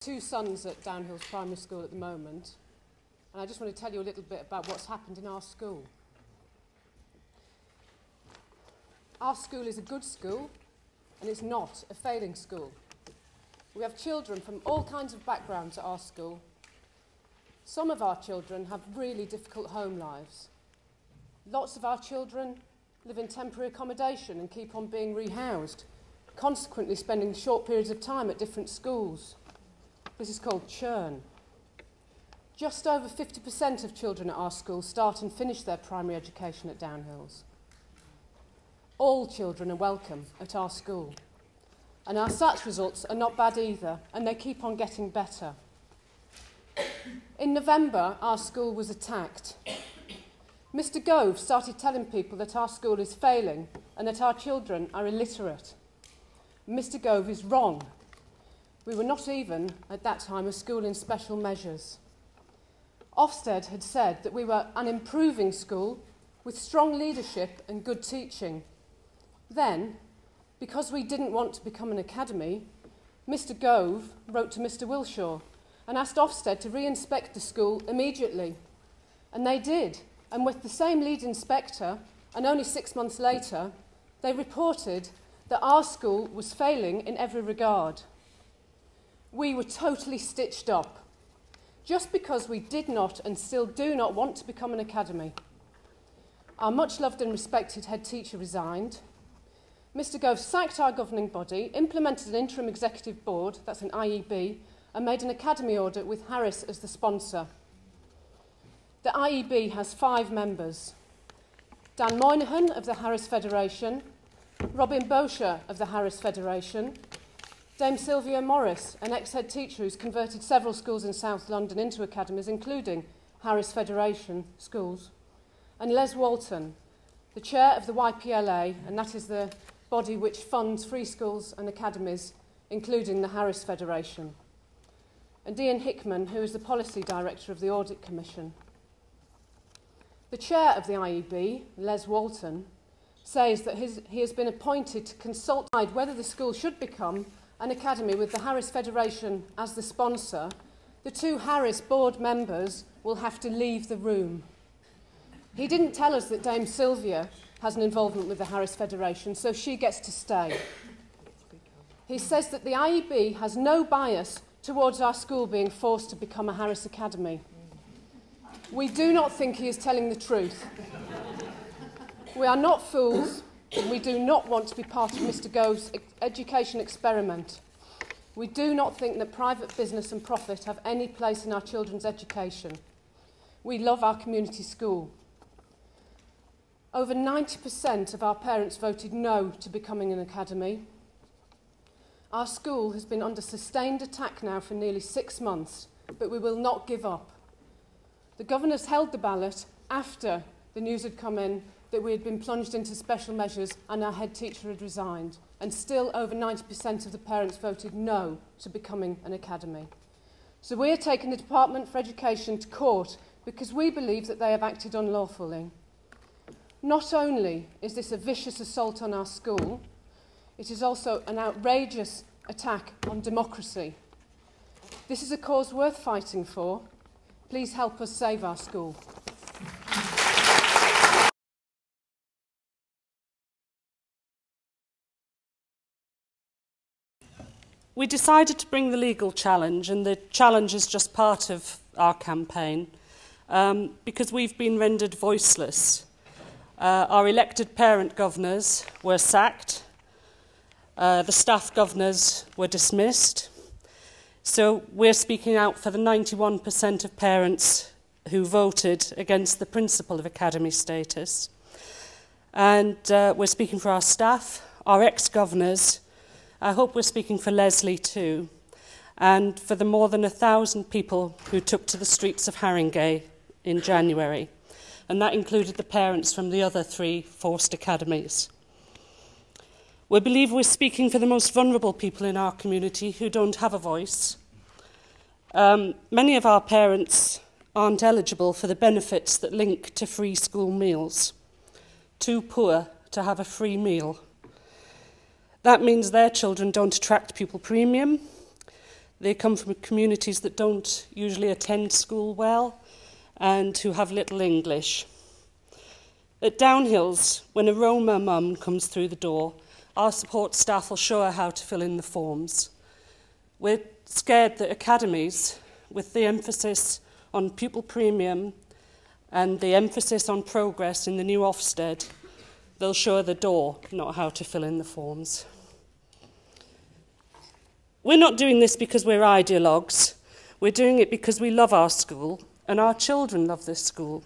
Two sons at Downhills Primary School at the moment, and I just want to tell you a little bit about what's happened in our school. Our school is a good school, and it's not a failing school. We have children from all kinds of backgrounds at our school. Some of our children have really difficult home lives. Lots of our children live in temporary accommodation and keep on being rehoused, consequently spending short periods of time at different schools. This is called churn. Just over 50% of children at our school start and finish their primary education at Downhills. All children are welcome at our school. And our SATs results are not bad either, and they keep on getting better. In November, our school was attacked. Mr. Gove started telling people that our school is failing and that our children are illiterate. Mr. Gove is wrong. We were not even, at that time, a school in special measures. Ofsted had said that we were an improving school with strong leadership and good teaching. Then, because we didn't want to become an academy, Mr. Gove wrote to Mr. Wilshaw and asked Ofsted to re-inspect the school immediately. And they did. And with the same lead inspector, and only 6 months later, they reported that our school was failing in every regard. We were totally stitched up, just because we did not and still do not want to become an academy. Our much-loved and respected head teacher resigned. Mr. Gove sacked our governing body, implemented an interim executive board, that's an IEB, and made an academy audit with Harris as the sponsor. The IEB has 5 members. Dan Moynihan of the Harris Federation, Robin Bosher of the Harris Federation, Dame Sylvia Morris, an ex-head teacher who's converted several schools in South London into academies, including Harris Federation schools, and Les Walton, the chair of the YPLA, and that is the body which funds free schools and academies, including the Harris Federation, and Ian Hickman, who is the policy director of the Audit Commission. The chair of the IEB, Les Walton, says that he has been appointed to consult whether the school should become an academy with the Harris Federation as the sponsor. The 2 Harris board members will have to leave the room. He didn't tell us that Dame Sylvia has an involvement with the Harris Federation, so she gets to stay. He says that the IEB has no bias towards our school being forced to become a Harris Academy. We do not think he is telling the truth. We are not fools, and we do not want to be part of Mr. Gove's education experiment. We do not think that private business and profit have any place in our children's education. We love our community school. Over 90% of our parents voted no to becoming an academy. Our school has been under sustained attack now for nearly 6 months, but we will not give up. The governors held the ballot after the news had come in that we had been plunged into special measures and our head teacher had resigned, and still over 90% of the parents voted no to becoming an academy. So we are taking the Department for Education to court because we believe that they have acted unlawfully. Not only is this a vicious assault on our school, it is also an outrageous attack on democracy. This is a cause worth fighting for. Please help us save our school. We decided to bring the legal challenge, and the challenge is just part of our campaign, because we've been rendered voiceless. Our elected parent governors were sacked. The staff governors were dismissed. So we're speaking out for the 91% of parents who voted against the principle of academy status. And we're speaking for our staff, our ex-governors. I hope we're speaking for Leslie too, and for the more than 1,000 people who took to the streets of Haringey in January. And that included the parents from the other 3 forced academies. We believe we're speaking for the most vulnerable people in our community who don't have a voice. Many of our parents aren't eligible for the benefits that link to free school meals. Too poor to have a free meal. That means their children don't attract pupil premium. They come from communities that don't usually attend school well and who have little English. At Downhills, when a Roma mum comes through the door, our support staff will show her how to fill in the forms. We're scared that academies, with the emphasis on pupil premium and the emphasis on progress in the new Ofsted, they'll show her the door, not how to fill in the forms. We're not doing this because we're ideologues. We're doing it because we love our school and our children love this school.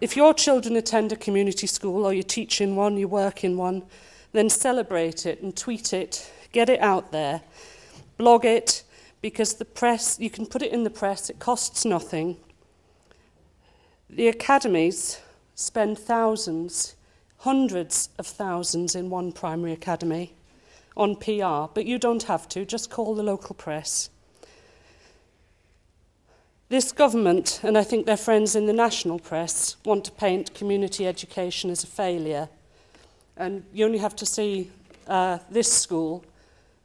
If your children attend a community school or you teach in one, you work in one, then celebrate it and tweet it, get it out there, blog it, because the press, you can put it in the press, it costs nothing. The academies spend thousands, hundreds of thousands in one primary academy on PR, but you don't have to, just call the local press. This government, and I think their friends in the national press, want to paint community education as a failure. And you only have to see this school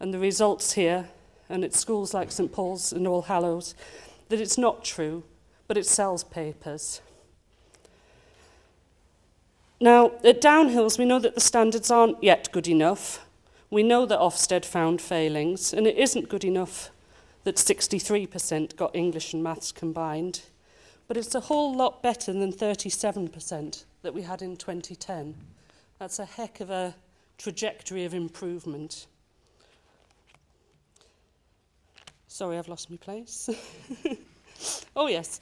and the results here, and it's schools like St Paul's and All Hallows, that it's not true, but it sells papers. Now, at Downhills, we know that the standards aren't yet good enough. We know that Ofsted found failings, and it isn't good enough that 63% got English and maths combined, but it's a whole lot better than 37% that we had in 2010. That's a heck of a trajectory of improvement. Sorry, I've lost my place. Oh, yes.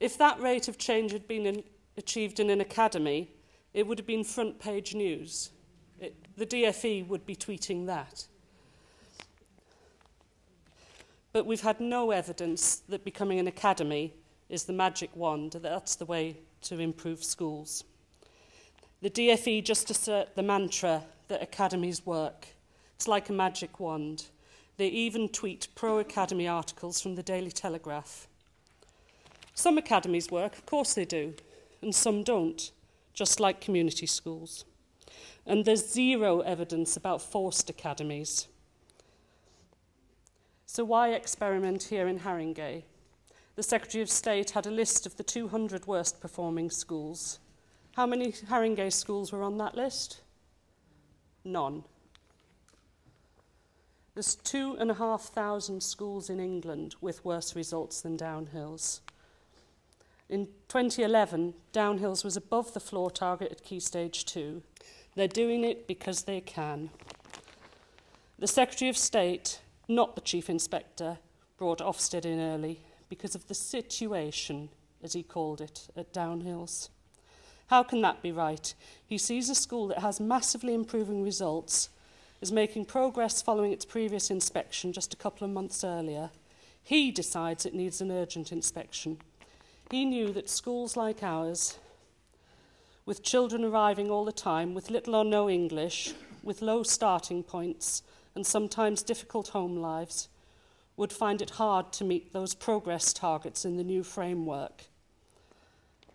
If that rate of change had been achieved in an academy, it would have been front page news. The DFE would be tweeting that. But we've had no evidence that becoming an academy is the magic wand, that that's the way to improve schools. The DFE just assert the mantra that academies work. It's like a magic wand. They even tweet pro-academy articles from the Daily Telegraph. Some academies work, of course they do, and some don't, just like community schools. And there's zero evidence about forced academies. So why experiment here in Haringey? The Secretary of State had a list of the 200 worst performing schools. How many Haringey schools were on that list? None. There's 2,500 schools in England with worse results than Downhills. In 2011, Downhills was above the floor target at Key Stage 2. They're doing it because they can. The Secretary of State, not the Chief Inspector, brought Ofsted in early because of the situation, as he called it, at Downhills. How can that be right? He sees a school that has massively improving results, is making progress following its previous inspection just a couple of months earlier. He decides it needs an urgent inspection. He knew that schools like ours, with children arriving all the time, with little or no English, with low starting points, and sometimes difficult home lives, would find it hard to meet those progress targets in the new framework.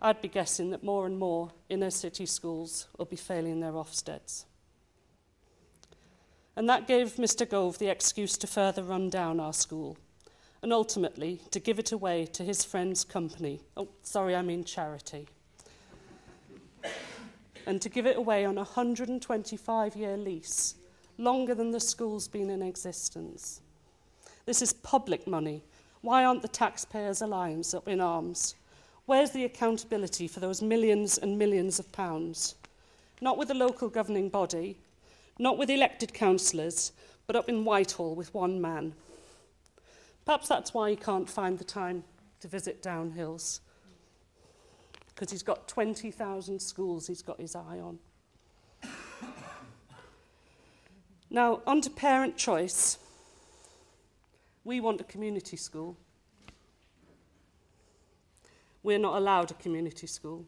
I'd be guessing that more and more inner city schools will be failing their Ofsteds. And that gave Mr. Gove the excuse to further run down our school, and ultimately to give it away to his friend's company. Charity. And to give it away on a 125-year lease, longer than the school's been in existence. This is public money. Why aren't the taxpayers' alliance up in arms? Where's the accountability for those millions and millions of pounds? Not with the local governing body, not with elected councillors, but up in Whitehall with one man. Perhaps that's why he can't find the time to visit Downhills, because he's got 20,000 schools he's got his eye on. Now, on to parent choice. We want a community school. We're not allowed a community school.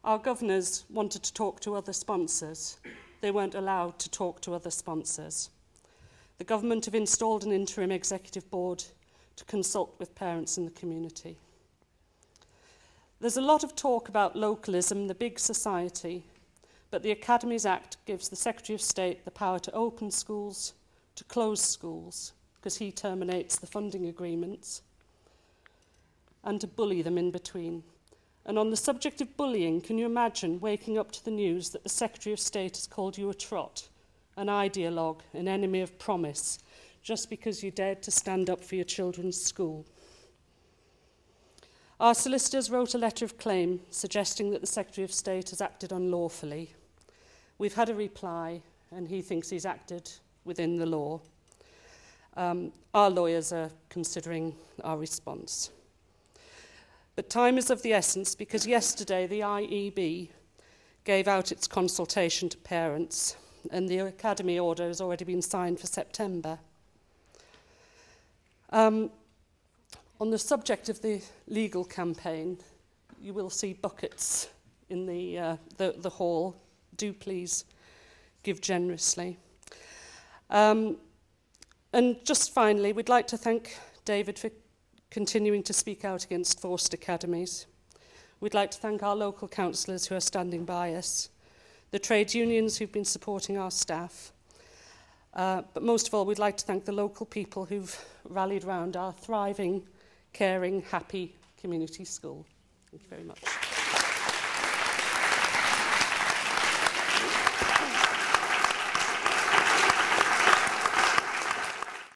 Our governors wanted to talk to other sponsors. They weren't allowed to talk to other sponsors. The government have installed an interim executive board to consult with parents in the community. There's a lot of talk about localism, the big society, but the Academies Act gives the Secretary of State the power to open schools, to close schools because he terminates the funding agreements, and to bully them in between. And on the subject of bullying, can you imagine waking up to the news that the Secretary of State has called you a trot, an ideologue, an enemy of promise, just because you dared to stand up for your children's school? Our solicitors wrote a letter of claim suggesting that the Secretary of State has acted unlawfully. We've had a reply, and he thinks he's acted within the law. Our lawyers are considering our response. But time is of the essence because yesterday the IEB gave out its consultation to parents, and the Academy order has already been signed for September. On the subject of the legal campaign, you will see buckets in the hall. Do please give generously. And just finally, we'd like to thank David for continuing to speak out against forced academies. We'd like to thank our local councillors who are standing by us, the trade unions who've been supporting our staff, but most of all, we'd like to thank the local people who've rallied around our thriving, caring, happy community school. Thank you very much.